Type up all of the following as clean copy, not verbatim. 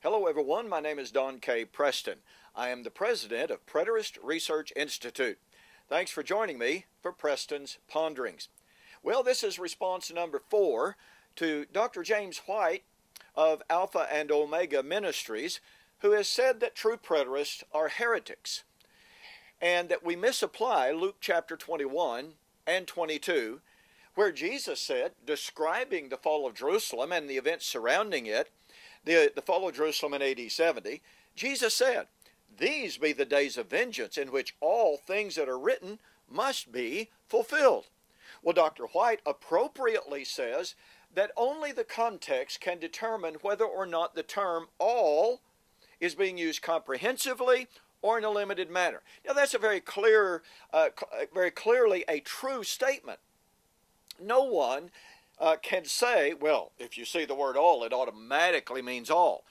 Hello everyone, my name is Don K. Preston. I am the president of Preterist Research Institute. Thanks for joining me for Preston's Ponderings. Well, this is response number 4 to Dr. James White of Alpha and Omega Ministries, who has said that true preterists are heretics and that we misapply Luke chapter 21 and 22, where Jesus said, describing the fall of Jerusalem and the events surrounding it, the fall of Jerusalem in AD 70, Jesus said, "These be the days of vengeance in which all things that are written must be fulfilled." Well, Dr. White appropriately says that only the context can determine whether or not the term all is being used comprehensively or in a limited manner. Now, that's a very clearly a true statement. No one can say, well, if you see the word all, it automatically means all.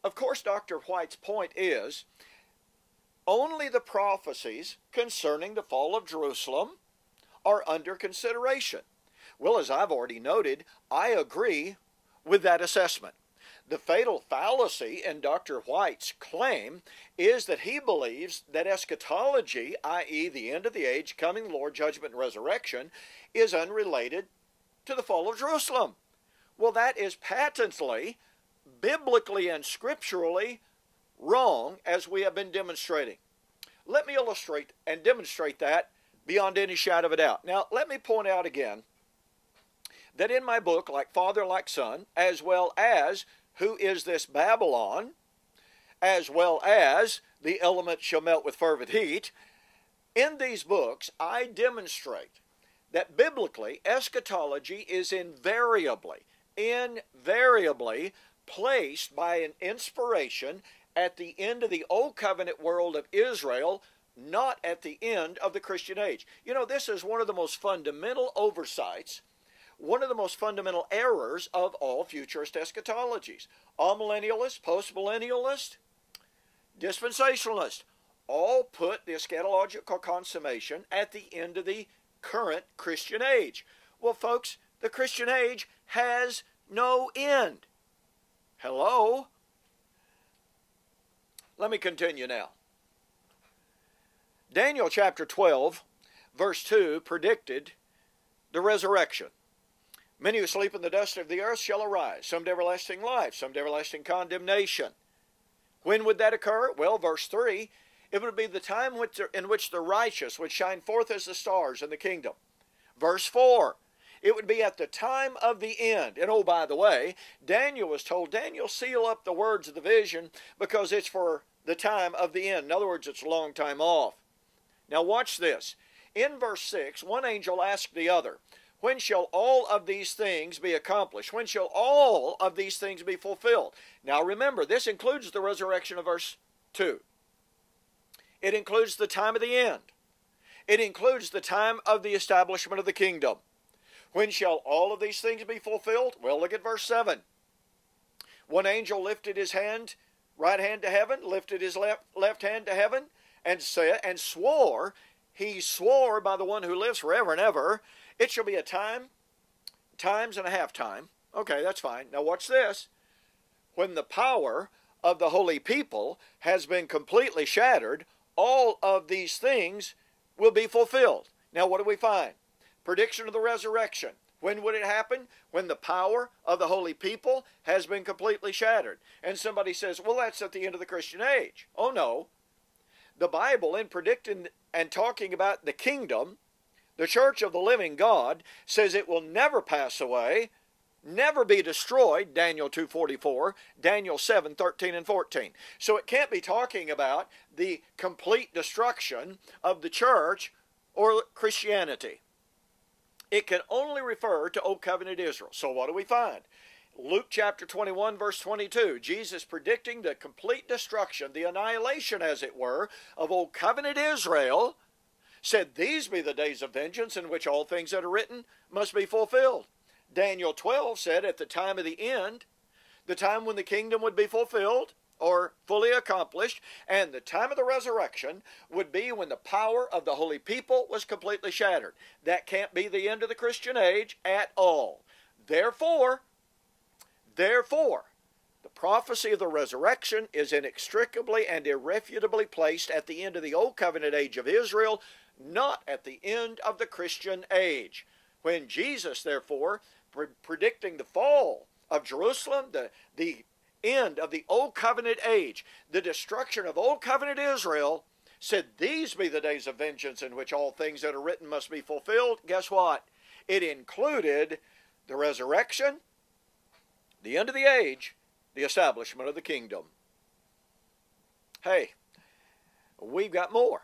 Of course, Dr. White's point is only the prophecies concerning the fall of Jerusalem are under consideration. Well, as I've already noted, I agree with that assessment. The fatal fallacy in Dr. White's claim is that he believes that eschatology, i.e. the end of the age, coming Lord, judgment, and resurrection, is unrelated to the fall of Jerusalem. Well, that is patently, biblically and scripturally wrong, as we have been demonstrating. Let me illustrate and demonstrate that beyond any shadow of a doubt. Now, let me point out again that in my book, Like Father, Like Son, as well as Who is This Babylon, as well as The Elements Shall Melt with Fervent Heat, in these books I demonstrate that biblically eschatology is invariably placed by an inspiration at the end of the Old Covenant world of Israel, not at the end of the Christian age. You know, this is one of the most fundamental oversights, one of the most fundamental errors of all futurist eschatologies. Amillennialists, postmillennialists, dispensationalists all put the eschatological consummation at the end of the current Christian age. Well, folks, the Christian age has no end. Hello? Let me continue now. Daniel chapter 12, verse 2 predicted the resurrection. Many who sleep in the dust of the earth shall arise, some to everlasting life, some to everlasting condemnation. When would that occur? Well, verse 3, it would be the time in which the righteous would shine forth as the stars in the kingdom. Verse 4, it would be at the time of the end. And oh, by the way, Daniel was told, Daniel, seal up the words of the vision because it's for the time of the end. In other words, it's a long time off. Now watch this. In verse 6, one angel asked the other, when shall all of these things be accomplished? When shall all of these things be fulfilled? Now remember, this includes the resurrection of verse 2. It includes the time of the end. It includes the time of the establishment of the kingdom. When shall all of these things be fulfilled? Well, look at verse 7. One angel lifted his right hand to heaven, lifted his left hand to heaven, and swore, he swore by the one who lives forever and ever, it shall be a times and a half time. Okay, that's fine. Now watch this. When the power of the holy people has been completely shattered, all of these things will be fulfilled. Now what do we find? Prediction of the resurrection. When would it happen? When the power of the holy people has been completely shattered. And somebody says, well, that's at the end of the Christian age. Oh no. The Bible, in predicting and talking about the kingdom, the church of the living God, says it will never pass away, never be destroyed, Daniel 2:44, Daniel 7:13 and 14. So it can't be talking about the complete destruction of the church or Christianity. It can only refer to Old Covenant Israel. So what do we find? Luke chapter 21, verse 22, Jesus predicting the complete destruction, the annihilation, as it were, of Old Covenant Israel, said, these be the days of vengeance in which all things that are written must be fulfilled. Daniel 12 said at the time of the end, the time when the kingdom would be fulfilled or fully accomplished, and the time of the resurrection would be when the power of the holy people was completely shattered. That can't be the end of the Christian age at all. Therefore, The prophecy of the resurrection is inextricably and irrefutably placed at the end of the Old Covenant age of Israel, not at the end of the Christian age. When Jesus, therefore, predicting the fall of Jerusalem, the end of the Old Covenant age, the destruction of Old Covenant Israel, said, "These be the days of vengeance in which all things that are written must be fulfilled." Guess what? It included the resurrection, the end of the age, the establishment of the kingdom. Hey, we've got more.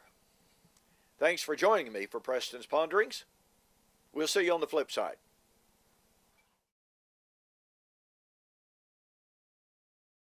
Thanks for joining me for Preston's Ponderings. We'll see you on the flip side.